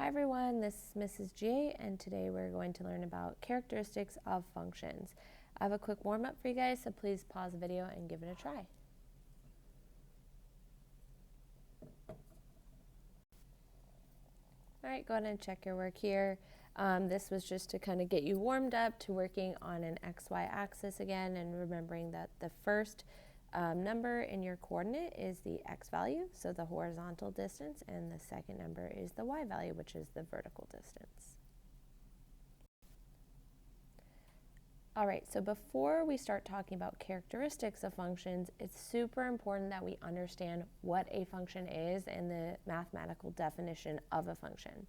Hi everyone, this is Mrs. G, and today we're going to learn about characteristics of functions. I have a quick warm-up for you guys, so please pause the video and give it a try. Alright, go ahead and check your work here. This was just to kind of get you warmed up to working on an XY axis again, and remembering that the first number in your coordinate is the x value, so the horizontal distance, and the second number is the y value, which is the vertical distance. All right, so before we start talking about characteristics of functions, it's super important that we understand what a function is and the mathematical definition of a function.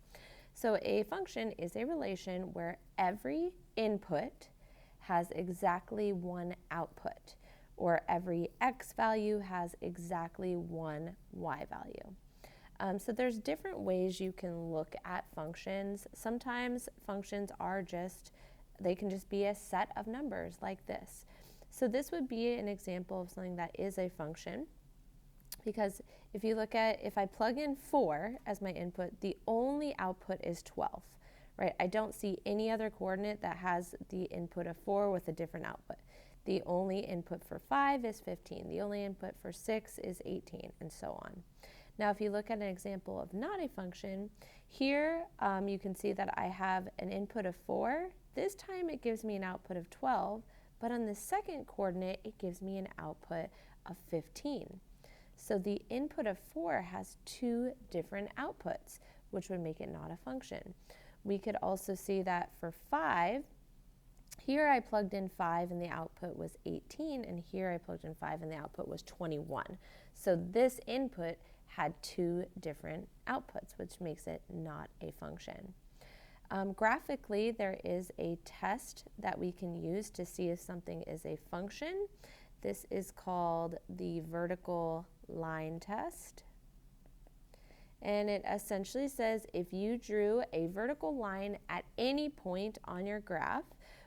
So a function is a relation where every input has exactly one output, or every x value has exactly one y value. So there's different ways you can look at functions. Sometimes functions are they can just be a set of numbers like this. So this would be an example of something that is a function, because if I plug in 4 as my input, the only output is 12, right? I don't see any other coordinate that has the input of 4 with a different output. The only input for 5 is 15. The only input for 6 is 18, and so on. Now, if you look at an example of not a function, here you can see that I have an input of 4. This time it gives me an output of 12, but on the second coordinate, it gives me an output of 15. So the input of 4 has two different outputs, which would make it not a function. We could also see that for 5, here I plugged in 5 and the output was 18, and here I plugged in 5 and the output was 21. So this input had two different outputs, which makes it not a function. Graphically, there is a test that we can use to see if something is a function. This is called the vertical line test. And it essentially says if you drew a vertical line at any point on your graph,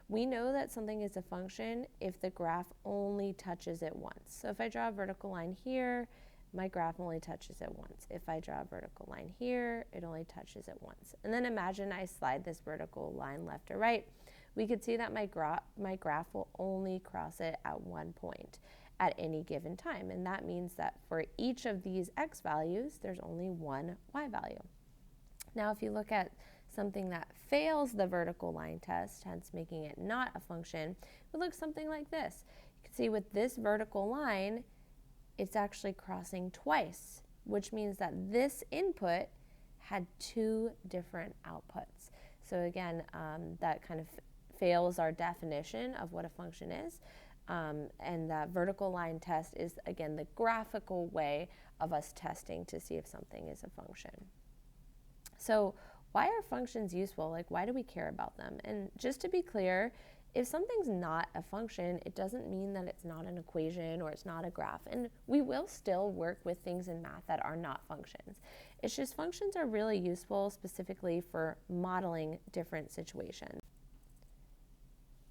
we know that something is a function if the graph only touches it once. So if I draw a vertical line here, my graph only touches it once. If I draw a vertical line here, it only touches it once. And then imagine I slide this vertical line left or right. We could see that my graph will only cross it at one point at any given time. And that means that for each of these x values, there's only one y value. Now, if you look at something that fails the vertical line test, hence making it not a function, it would look something like this. You can see with this vertical line, it's actually crossing twice, which means that this input had two different outputs. So again, that kind of fails our definition of what a function is. And that vertical line test is, again, the graphical way of us testing to see if something is a function. So why are functions useful? Like, why do we care about them? And just to be clear, if something's not a function, it doesn't mean that it's not an equation or it's not a graph. And we will still work with things in math that are not functions. It's just functions are really useful specifically for modeling different situations.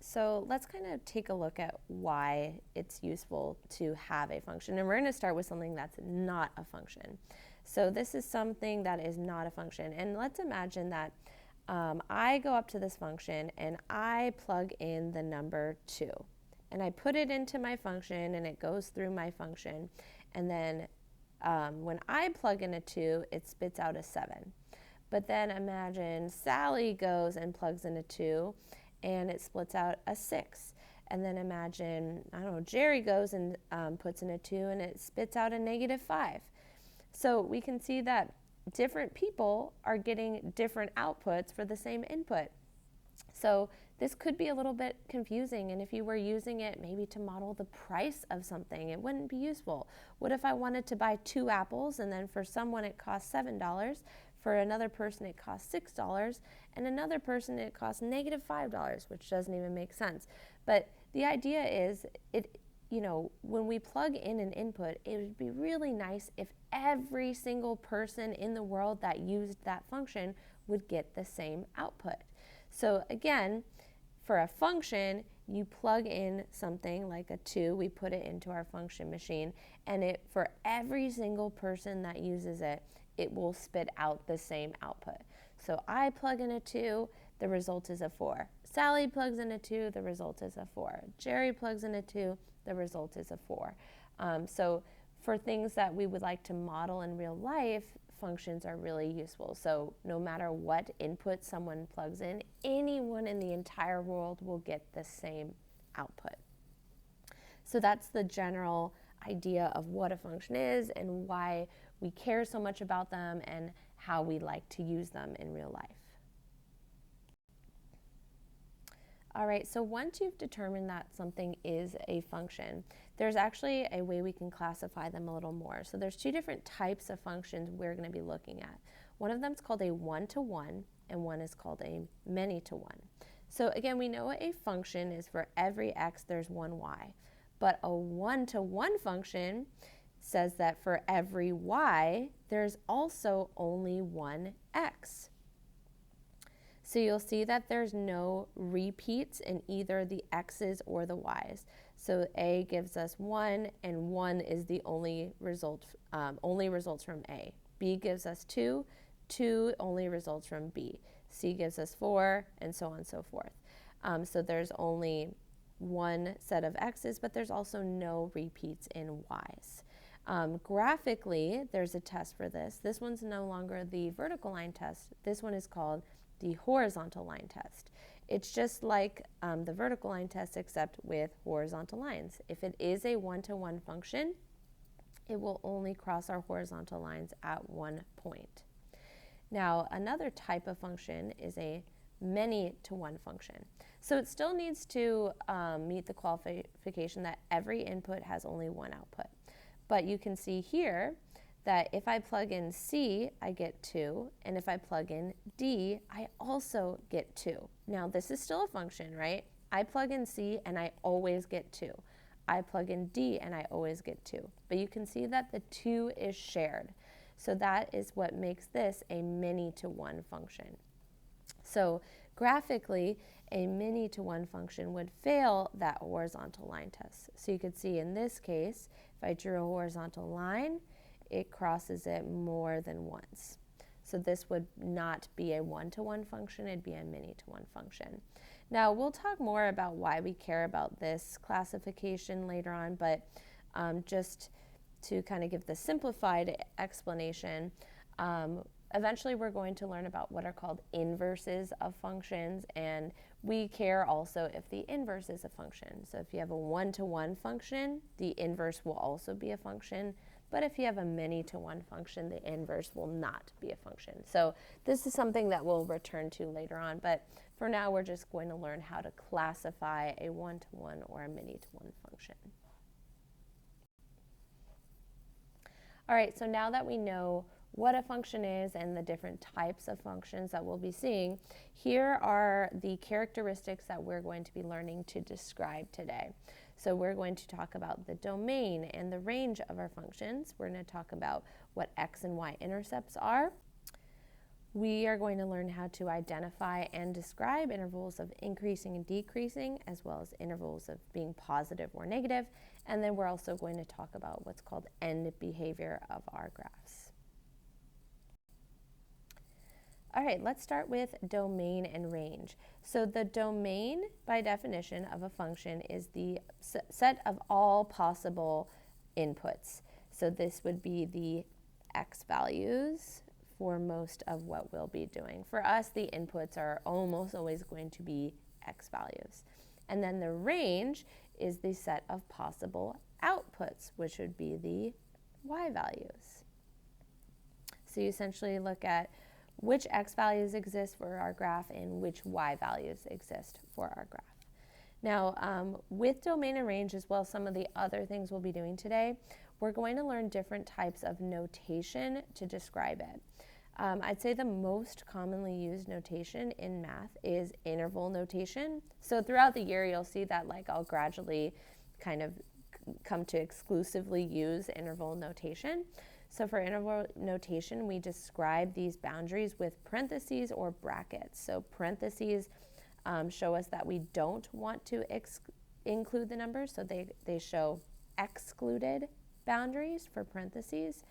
So let's kind of take a look at why it's useful to have a function. And we're going to start with something that's not a function. So this is something that is not a function. And let's imagine that I go up to this function and I plug in the number 2. And I put it into my function and it goes through my function. And then when I plug in a 2, it spits out a 7. But then imagine Sally goes and plugs in a 2 and it splits out a 6. And then imagine, I don't know, Jerry goes and puts in a 2 and it spits out a -5. So we can see that different people are getting different outputs for the same input. So this could be a little bit confusing, and if you were using it maybe to model the price of something, it wouldn't be useful. What if I wanted to buy 2 apples, and then for someone it costs $7, for another person it costs $6, and another person it costs -$5, which doesn't even make sense. But the idea is, when we plug in an input, it would be really nice if every single person in the world that used that function would get the same output. So again, for a function, you plug in something like a 2, we put it into our function machine, and for every single person that uses it, it will spit out the same output. So I plug in a 2, the result is a 4. Sally plugs in a 2, the result is a 4. Jerry plugs in a 2, the result is a 4. So for things that we would like to model in real life, functions are really useful. So no matter what input someone plugs in, anyone in the entire world will get the same output. So that's the general idea of what a function is and why we care so much about them and how we like to use them in real life. All right, so once you've determined that something is a function, there's actually a way we can classify them a little more. So there's two different types of functions we're going to be looking at. One of them is called a one-to-one, and one is called a many-to-one. So again, we know a function is for every x, there's one y. But a one-to-one function says that for every y, there's also only one x. So you'll see that there's no repeats in either the x's or the y's. So a gives us 1, and 1 is the only result, only results from a. B gives us 2, 2 only results from b. C gives us 4, and so on and so forth. So there's only one set of x's, but there's also no repeats in y's. Graphically, there's a test for this. This one's no longer the vertical line test. This one is called the horizontal line test. It's just like the vertical line test, except with horizontal lines. If it is a one-to-one function, it will only cross our horizontal lines at one point. Now, another type of function is a many-to-one function. So it still needs to meet the qualification that every input has only one output. But you can see here that if I plug in C, I get 2, and if I plug in D, I also get 2. Now, this is still a function, right? I plug in C, and I always get 2. I plug in D, and I always get 2. But you can see that the 2 is shared. So that is what makes this a many-to-one function. So graphically, a many-to-one function would fail that horizontal line test. So you could see in this case, if I drew a horizontal line, it crosses it more than once. So this would not be a one-to-one function, it'd be a many-to-one function. Now, we'll talk more about why we care about this classification later on, but just to kind of give the simplified explanation, eventually we're going to learn about what are called inverses of functions, and we care also if the inverse is a function. So if you have a one-to-one function, the inverse will also be a function. But if you have a many-to-one function, the inverse will not be a function. So this is something that we'll return to later on. But for now, we're just going to learn how to classify a one-to-one or a many-to-one function. All right, so now that we know what a function is and the different types of functions that we'll be seeing, here are the characteristics that we're going to be learning to describe today. So we're going to talk about the domain and the range of our functions. We're going to talk about what x and y intercepts are. We are going to learn how to identify and describe intervals of increasing and decreasing, as well as intervals of being positive or negative. And then we're also going to talk about what's called end behavior of our graphs. All right, let's start with domain and range. So the domain, by definition, of a function is the set of all possible inputs. So this would be the x values for most of what we'll be doing. For us, the inputs are almost always going to be x values. And then the range is the set of possible outputs, which would be the y values. So you essentially look at which x values exist for our graph and which y values exist for our graph. Now, with domain and range, as well as some of the other things we'll be doing today, we're going to learn different types of notation to describe it. I'd say the most commonly used notation in math is interval notation. So throughout the year, you'll see that I'll gradually kind of come to exclusively use interval notation. So for interval notation, we describe these boundaries with parentheses or brackets. So parentheses show us that we don't want to include the numbers, so they show excluded boundaries for parentheses.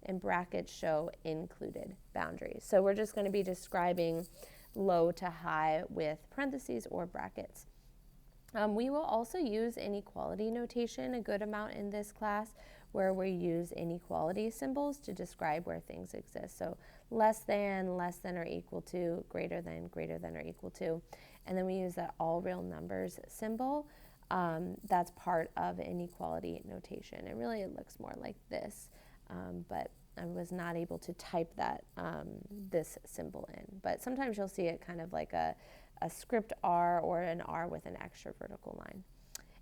and brackets show included boundaries. So we're just going to be describing low to high with parentheses or brackets. We will also use inequality notation a good amount in this class, where we use inequality symbols to describe where things exist. So less than or equal to, greater than or equal to. And then we use that all real numbers symbol. That's part of inequality notation. And really it looks more like this, but I was not able to type that this symbol in. But sometimes you'll see it kind of like a script R or an R with an extra vertical line.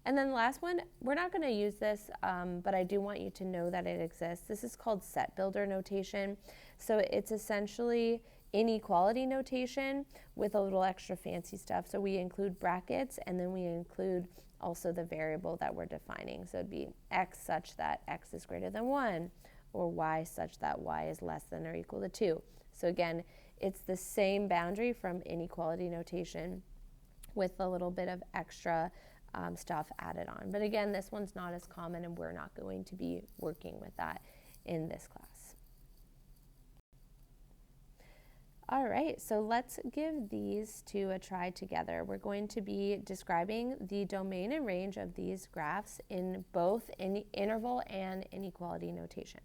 And then the last one, we're not going to use this, but I do want you to know that it exists. This is called set builder notation. So it's essentially inequality notation with a little extra fancy stuff. So we include brackets, and then we include also the variable that we're defining. So it'd be x such that x is greater than 1, or y such that y is less than or equal to 2. So again, it's the same boundary from inequality notation with a little bit of extra stuff added on. But again, this one's not as common, and we're not going to be working with that in this class. All right, so let's give these two a try together. We're going to be describing the domain and range of these graphs in both interval and inequality notation.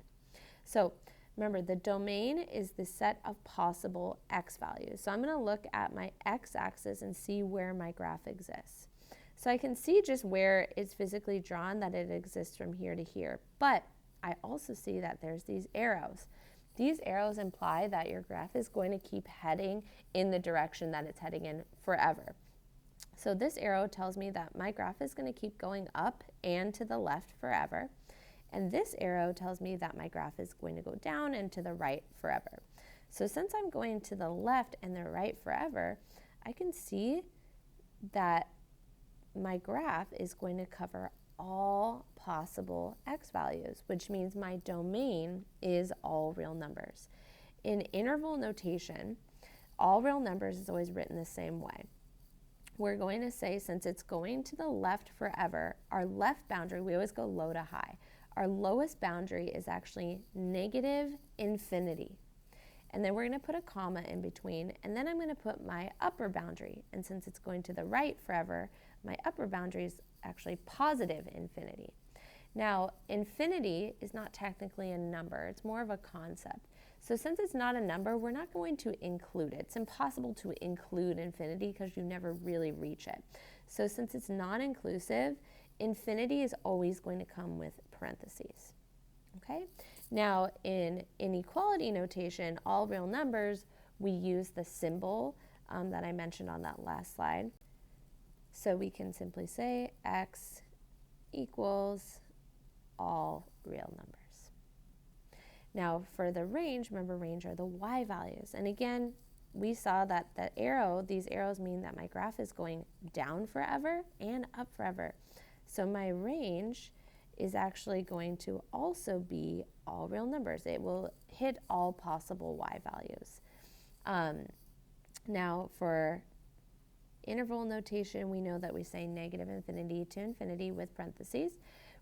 So remember, the domain is the set of possible x values. So I'm going to look at my x-axis and see where my graph exists. So I can see just where it's physically drawn, that it exists from here to here. But I also see that there's these arrows. These arrows imply that your graph is going to keep heading in the direction that it's heading in forever. So this arrow tells me that my graph is going to keep going up and to the left forever. And this arrow tells me that my graph is going to go down and to the right forever. So since I'm going to the left and the right forever, I can see that my graph is going to cover all possible x values, which means my domain is all real numbers. In interval notation, all real numbers is always written the same way. We're going to say, since it's going to the left forever, our left boundary, we always go low to high. Our lowest boundary is actually negative infinity. And then we're going to put a comma in between, and then I'm going to put my upper boundary. And since it's going to the right forever, my upper boundary is actually positive infinity. Now, infinity is not technically a number. It's more of a concept. So since it's not a number, we're not going to include it. It's impossible to include infinity because you never really reach it. So since it's non-inclusive, infinity is always going to come with parentheses. Okay? Now, in inequality notation, all real numbers, we use the symbol that I mentioned on that last slide. So we can simply say x equals all real numbers. Now for the range, remember range are the y values. And again, we saw that these arrows mean that my graph is going down forever and up forever. So my range is actually going to also be all real numbers. It will hit all possible y values. Now for interval notation, we know that we say negative infinity to infinity with parentheses.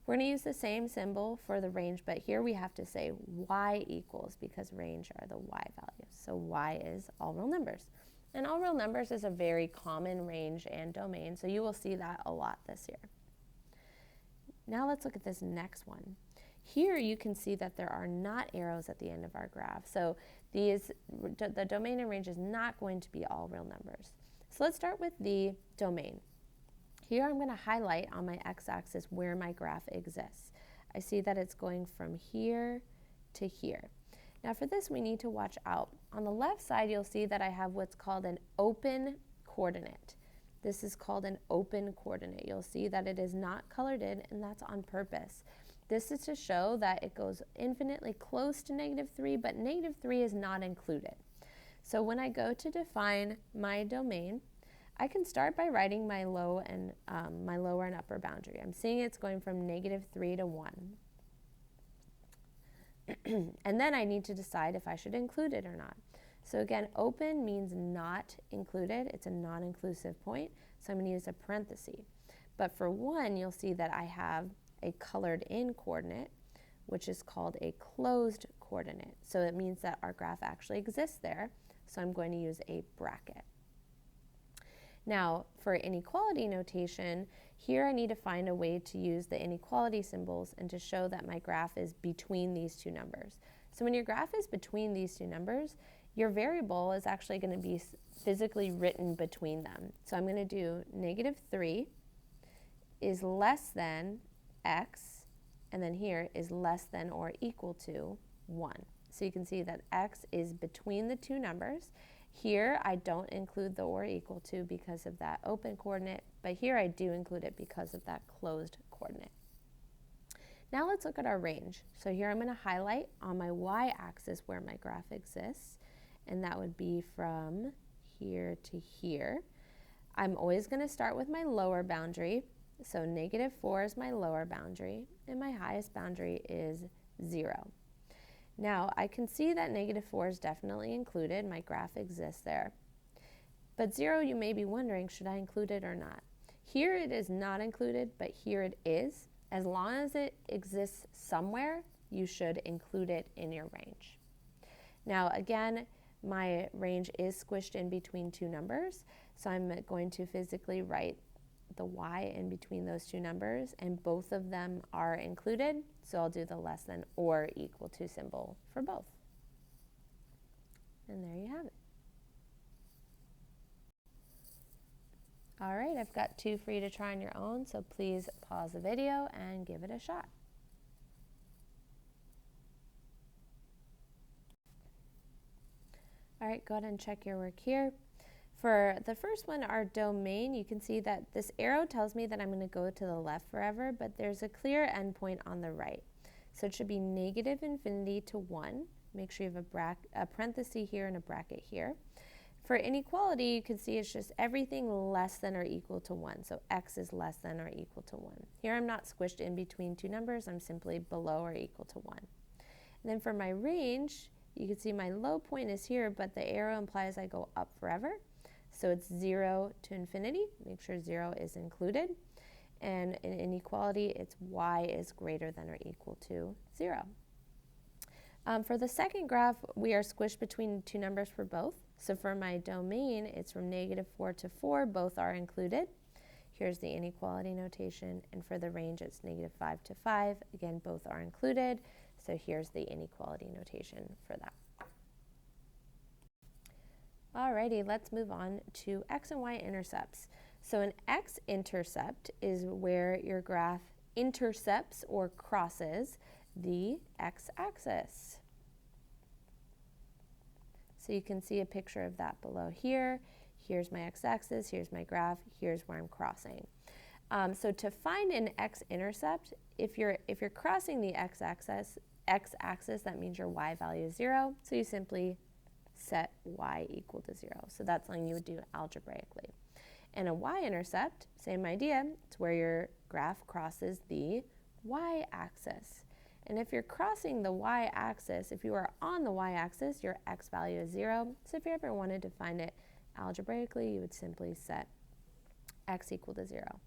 We're going to use the same symbol for the range, but here we have to say y equals, because range are the y values. So y is all real numbers. And all real numbers is a very common range and domain, so you will see that a lot this year. Now let's look at this next one. Here you can see that there are not arrows at the end of our graph. So the domain and range is not going to be all real numbers. So let's start with the domain. Here I'm going to highlight on my x-axis where my graph exists. I see that it's going from here to here. Now for this, we need to watch out. On the left side, you'll see that I have what's called an open coordinate. This is called an open coordinate. You'll see that it is not colored in, and that's on purpose. This is to show that it goes infinitely close to -3, but -3 is not included. So when I go to define my domain, I can start by writing my lower and upper boundary. I'm seeing it's going from -3 to 1. And then I need to decide if I should include it or not. So again, open means not included. It's a non-inclusive point, so I'm going to use a parenthesis. But for 1, you'll see that I have a colored in coordinate, which is called a closed coordinate. coordinate. So it means that our graph actually exists there. So I'm going to use a bracket. Now, for inequality notation, here I need to find a way to use the inequality symbols and to show that my graph is between these two numbers. So when your graph is between these two numbers, your variable is actually going to be physically written between them. So I'm going to do -3 is less than x, and then here is less than or equal to 1. So you can see that x is between the two numbers. Here I don't include the or equal to because of that open coordinate, but here I do include it because of that closed coordinate. Now let's look at our range. So here I'm going to highlight on my y-axis where my graph exists, and that would be from here to here. I'm always going to start with my lower boundary. So -4 is my lower boundary, and my highest boundary is 0. Now, I can see that -4 is definitely included. My graph exists there. But 0, you may be wondering, should I include it or not? Here it is not included, but here it is. As long as it exists somewhere, you should include it in your range. Now, again, my range is squished in between two numbers, so I'm going to physically write the y in between those two numbers, and both of them are included, so I'll do the less than or equal to symbol for both. And there you have it. All right, I've got two for you to try on your own, so please pause the video and give it a shot. All right, go ahead and check your work here. For the first one, our domain, you can see that this arrow tells me that I'm going to go to the left forever, but there's a clear endpoint on the right. So it should be -infinity to 1. Make sure you have a parenthesis here and a bracket here. For inequality, you can see it's just everything less than or equal to 1. So x is less than or equal to 1. Here I'm not squished in between two numbers. I'm simply below or equal to 1. And then for my range, you can see my low point is here, but the arrow implies I go up forever. So it's 0 to infinity. Make sure 0 is included. And in inequality, it's y is greater than or equal to 0. For the second graph, we are squished between two numbers for both. So for my domain, it's from -4 to 4. Both are included. Here's the inequality notation. And for the range, it's -5 to 5. Again, both are included. So here's the inequality notation for that. Alrighty, let's move on to x and y intercepts. So an x-intercept is where your graph intercepts or crosses the x-axis. So you can see a picture of that below here. Here's my x-axis, here's my graph, here's where I'm crossing. So to find an x-intercept, if you're crossing the x-axis, that means your y value is 0. So you simply set y equal to 0. So that's something you would do algebraically. And a y-intercept, same idea, it's where your graph crosses the y-axis. And if you're crossing the y-axis, if you are on the y-axis, your x value is 0. So if you ever wanted to find it algebraically, you would simply set x equal to 0.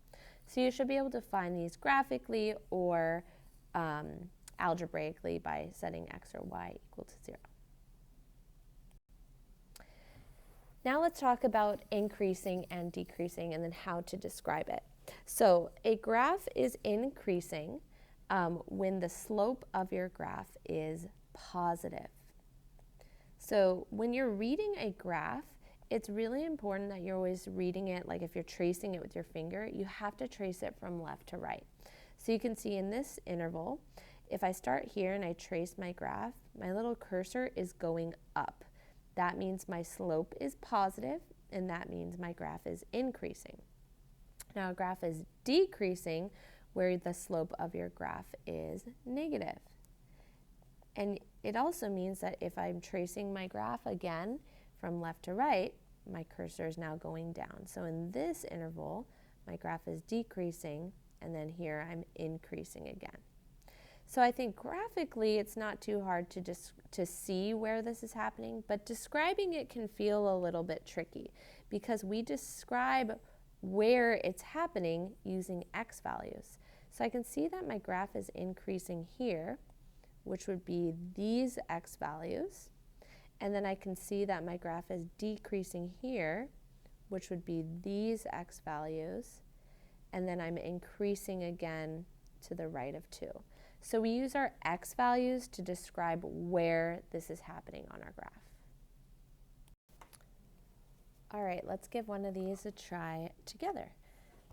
So you should be able to find these graphically or algebraically by setting x or y equal to 0. Now let's talk about increasing and decreasing and then how to describe it. So a graph is increasing when the slope of your graph is positive. So when you're reading a graph, it's really important that you're always reading it, like if you're tracing it with your finger, you have to trace it from left to right. So you can see in this interval, if I start here and I trace my graph, my little cursor is going up. That means my slope is positive, and that means my graph is increasing. Now, a graph is decreasing where the slope of your graph is negative. And it also means that if I'm tracing my graph again from left to right, my cursor is now going down. So in this interval, my graph is decreasing, and then here I'm increasing again. So I think graphically it's not too hard to see where this is happening, but describing it can feel a little bit tricky because we describe where it's happening using x values. So I can see that my graph is increasing here, which would be these x values. And then I can see that my graph is decreasing here, which would be these x values. And then I'm increasing again to the right of 2. So we use our x values to describe where this is happening on our graph. All right, let's give one of these a try together.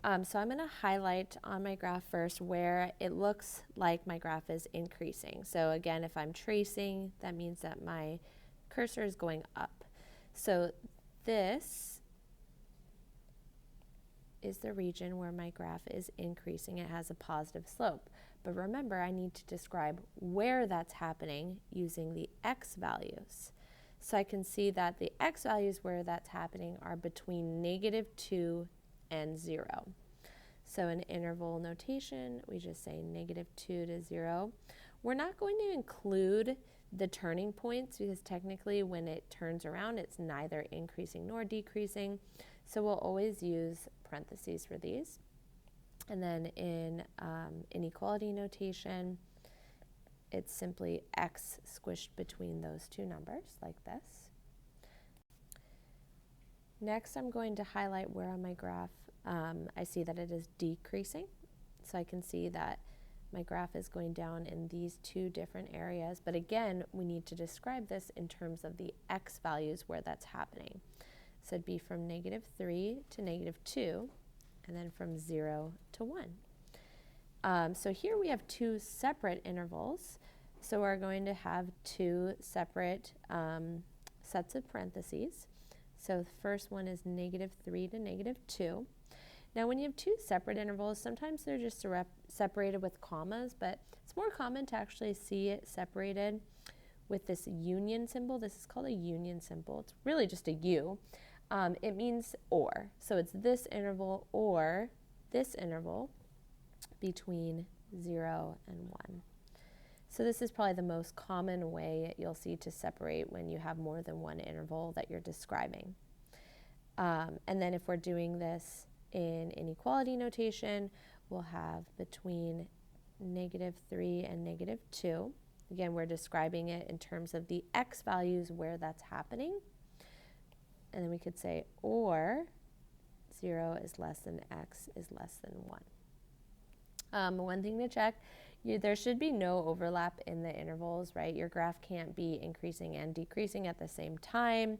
So I'm going to highlight on my graph first where it looks like my graph is increasing. So again, if I'm tracing, that means that my cursor is going up. So this is the region where my graph is increasing. It has a positive slope. But remember, I need to describe where that's happening using the x values. So I can see that the x values where that's happening are between -2 and 0. So in interval notation, we just say -2 to 0. We're not going to include the turning points because technically when it turns around, it's neither increasing nor decreasing. So we'll always use parentheses for these. And then in inequality notation, it's simply x squished between those two numbers like this. Next, I'm going to highlight where on my graph I see that it is decreasing. So I can see that my graph is going down in these two different areas. But again, we need to describe this in terms of the x values where that's happening. So it'd be from -3 to -2, and then from 0 to 1. So here we have two separate intervals. So we're going to have two separate sets of parentheses. So the first one is -3 to -2. Now when you have two separate intervals, sometimes they're just separated with commas, but it's more common to actually see it separated with this union symbol. This is called a union symbol. It's really just a U. It means or. So it's this interval or this interval between 0 and 1. So this is probably the most common way you'll see to separate when you have more than one interval that you're describing. And then if we're doing this in inequality notation, we'll have between -3 and -2. Again, we're describing it in terms of the x values where that's happening. And then we could say or 0 is less than x is less than 1. One thing to check, there should be no overlap in the intervals, right? Your graph can't be increasing and decreasing at the same time.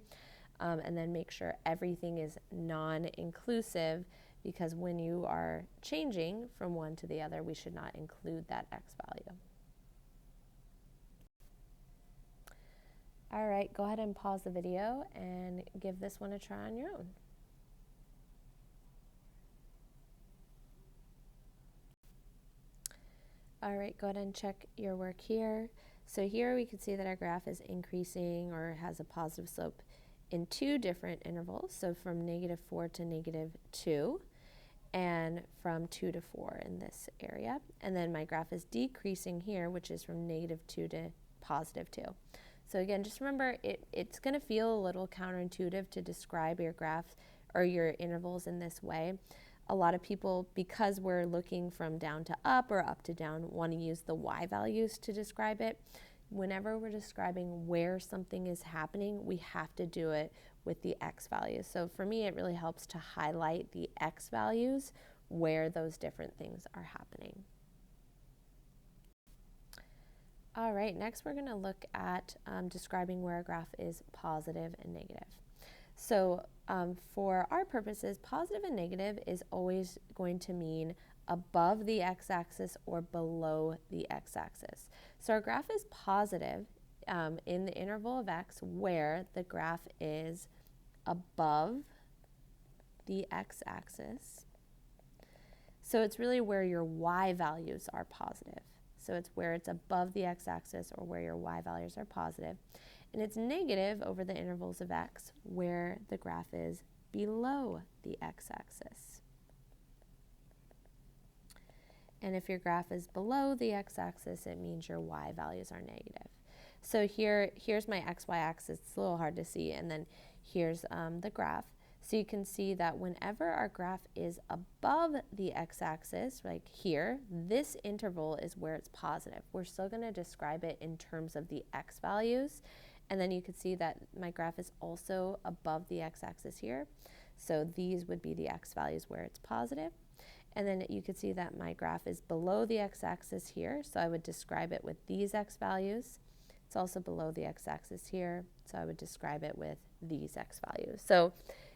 And then make sure everything is non-inclusive, because when you are changing from one to the other, we should not include that x value. All right, go ahead and pause the video and give this one a try on your own. All right, go ahead and check your work here. So here we can see that our graph is increasing or has a positive slope in two different intervals. So from -4 to -2 and from 2 to 4 in this area. And then my graph is decreasing here, which is from -2 to +2. So again, just remember it's going to feel a little counterintuitive to describe your graph or your intervals in this way. A lot of people, because we're looking from down to up or up to down, want to use the y values to describe it. Whenever we're describing where something is happening, we have to do it with the x values. So for me, it really helps to highlight the x values where those different things are happening. All right, next we're going to look at describing where a graph is positive and negative. So for our purposes, positive and negative is always going to mean above the x-axis or below the x-axis. So our graph is positive in the interval of x where the graph is above the x-axis. So it's really where your y values are positive. So it's where it's above the x-axis or where your y values are positive. And it's negative over the intervals of x where the graph is below the x-axis. And if your graph is below the x-axis, it means your y values are negative. So here's my xy axis. It's a little hard to see. And then here's the graph. So you can see that whenever our graph is above the x-axis, like here, this interval is where it's positive. We're still going to describe it in terms of the x values. And then you can see that my graph is also above the x-axis here. So these would be the x values where it's positive. And then you can see that my graph is below the x-axis here. So I would describe it with these x values. It's also below the x-axis here. So I would describe it with these x values. So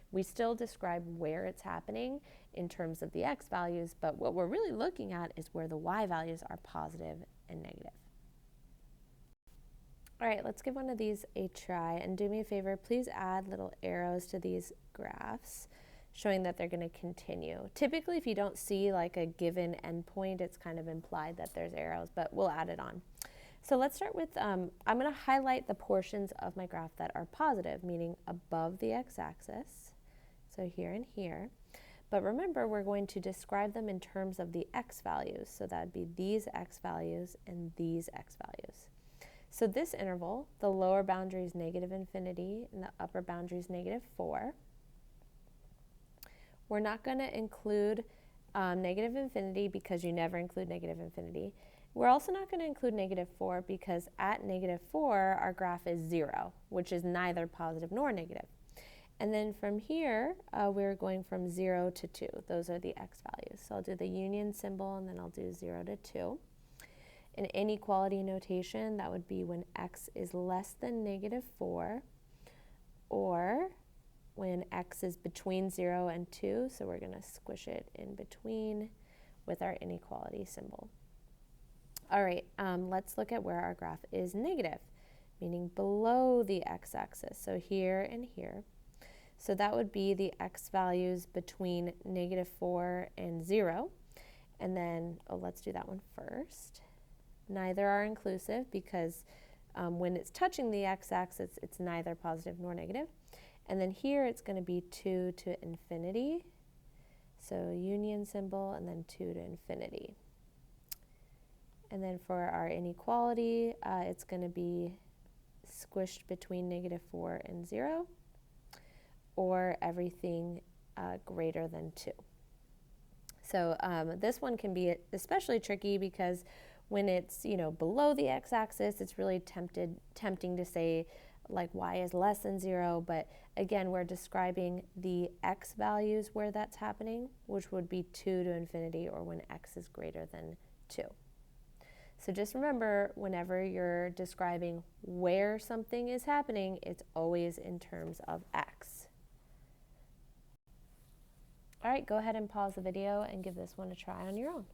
we still describe where it's happening in terms of the x values, but what we're really looking at is where the y values are positive and negative. All right, let's give one of these a try, and do me a favor, please add little arrows to these graphs showing that they're going to continue. Typically, if you don't see like a given endpoint, it's kind of implied that there's arrows, but we'll add it on. So let's start with, I'm going to highlight the portions of my graph that are positive, meaning above the x-axis. So here and here. But remember, we're going to describe them in terms of the x values. So that would be these x values and these x values. So this interval, the lower boundary is negative infinity and the upper boundary is negative 4. We're not going to include negative infinity because you never include negative infinity. We're also not going to include negative 4 because at negative 4, our graph is 0, which is neither positive nor negative. And then from here, we're going from 0 to 2. Those are the x values. So I'll do the union symbol, and then I'll do 0 to 2. In inequality notation, that would be when x is less than negative 4, or when x is between 0 and 2. So we're going to squish it in between with our inequality symbol. All right, let's look at where our graph is negative, meaning below the x-axis. So here and here. So that would be the x values between negative 4 and 0. And then, let's do that one first. Neither are inclusive because when it's touching the x-axis, it's neither positive nor negative. And then here it's going to be 2 to infinity. So union symbol and then 2 to infinity. And then for our inequality, it's going to be squished between negative 4 and 0. Or everything greater than 2. So this one can be especially tricky because when it's below the x-axis, it's really tempting to say like y is less than 0. But again, we're describing the x values where that's happening, which would be 2 to infinity, or when x is greater than 2. So just remember, whenever you're describing where something is happening, it's always in terms of x. All right, go ahead and pause the video and give this one a try on your own.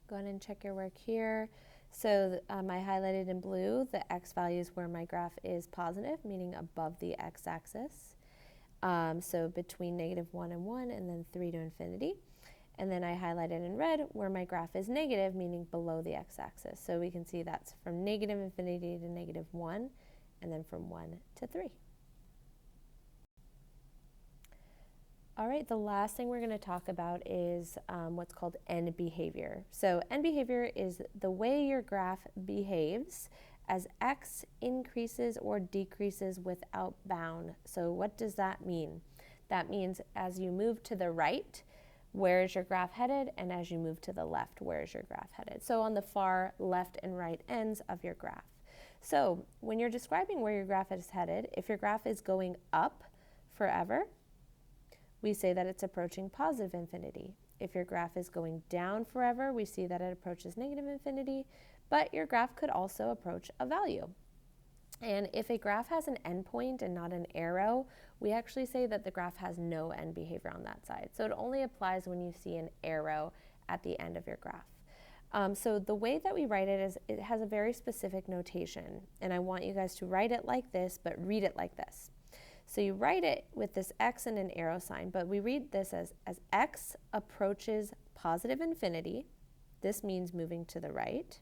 Go ahead and check your work here. So I highlighted in blue the x values where my graph is positive, meaning above the x-axis. So between negative 1 and 1, and then 3 to infinity. And then I highlighted in red where my graph is negative, meaning below the x-axis. So we can see that's from negative infinity to negative 1. And then from 1 to 3. All right, the last thing we're going to talk about is what's called end behavior. So end behavior is the way your graph behaves as x increases or decreases without bound. So what does that mean? That means as you move to the right, where is your graph headed? And as you move to the left, where is your graph headed? So on the far left and right ends of your graph. So when you're describing where your graph is headed, if your graph is going up forever, we say that it's approaching positive infinity. If your graph is going down forever, we see that it approaches negative infinity, but your graph could also approach a value. And if a graph has an endpoint and not an arrow, we actually say that the graph has no end behavior on that side. So it only applies when you see an arrow at the end of your graph. So the way that we write it is it has a very specific notation, and I want you guys to write it like this, but read it like this. So you write it with this x and an arrow sign, but we read this as x approaches positive infinity. This means moving to the right.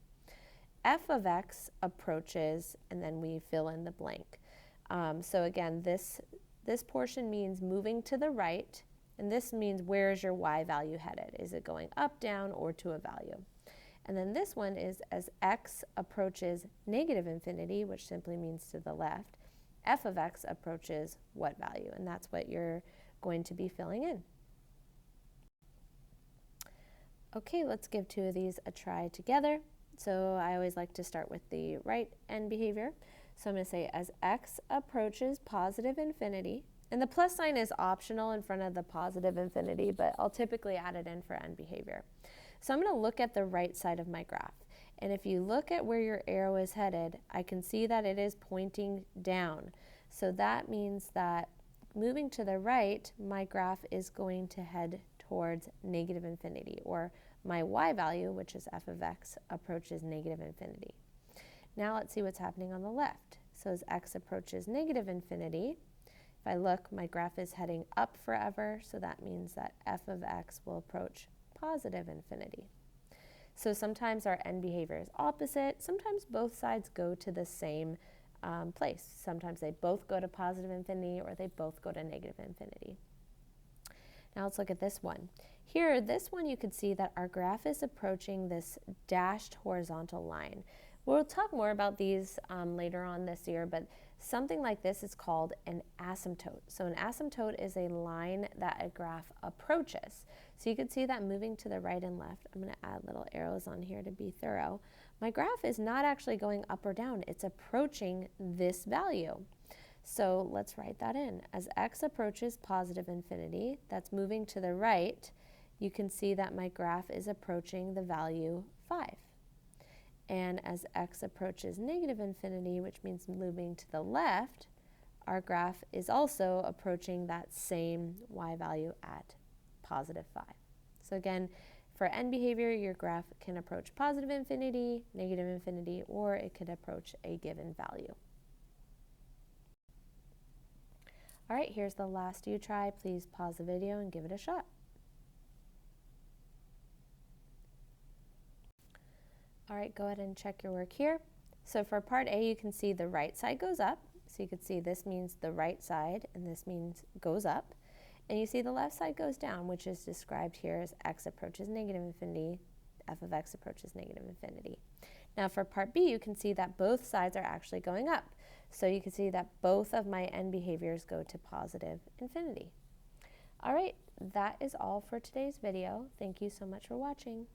F of x approaches, and then we fill in the blank. So again, this portion means moving to the right, and this means where is your y value headed? Is it going up, down, or to a value? And then this one is as x approaches negative infinity, which simply means to the left, f of x approaches what value? And that's what you're going to be filling in. Okay, let's give two of these a try together. So I always like to start with the right end behavior. So I'm going to say as x approaches positive infinity, and the plus sign is optional in front of the positive infinity, but I'll typically add it in for end behavior. So I'm going to look at the right side of my graph. And if you look at where your arrow is headed, I can see that it is pointing down. So that means that moving to the right, my graph is going to head towards negative infinity, or my y value, which is f of x, approaches negative infinity. Now let's see what's happening on the left. So as x approaches negative infinity, if I look, my graph is heading up forever, so that means that f of x will approach positive infinity. So sometimes our end behavior is opposite. Sometimes both sides go to the same place. Sometimes they both go to positive infinity, or they both go to negative infinity. Now let's look at this one. Here, this one you could see that our graph is approaching this dashed horizontal line. We'll talk more about these later on this year, but something like this is called an asymptote. So an asymptote is a line that a graph approaches. So you can see that moving to the right and left. I'm going to add little arrows on here to be thorough. My graph is not actually going up or down. It's approaching this value. So let's write that in. As x approaches positive infinity, that's moving to the right, you can see that my graph is approaching the value 5. And as x approaches negative infinity, which means moving to the left, our graph is also approaching that same y value at positive 5. So again, for end behavior, your graph can approach positive infinity, negative infinity, or it could approach a given value. All right, here's the last you try. Please pause the video and give it a shot. All right, go ahead and check your work here. So for part A, you can see the right side goes up. So you can see this means the right side, and this means goes up. And you see the left side goes down, which is described here as x approaches negative infinity, f of x approaches negative infinity. Now for part B, you can see that both sides are actually going up. So you can see that both of my end behaviors go to positive infinity. All right, that is all for today's video. Thank you so much for watching.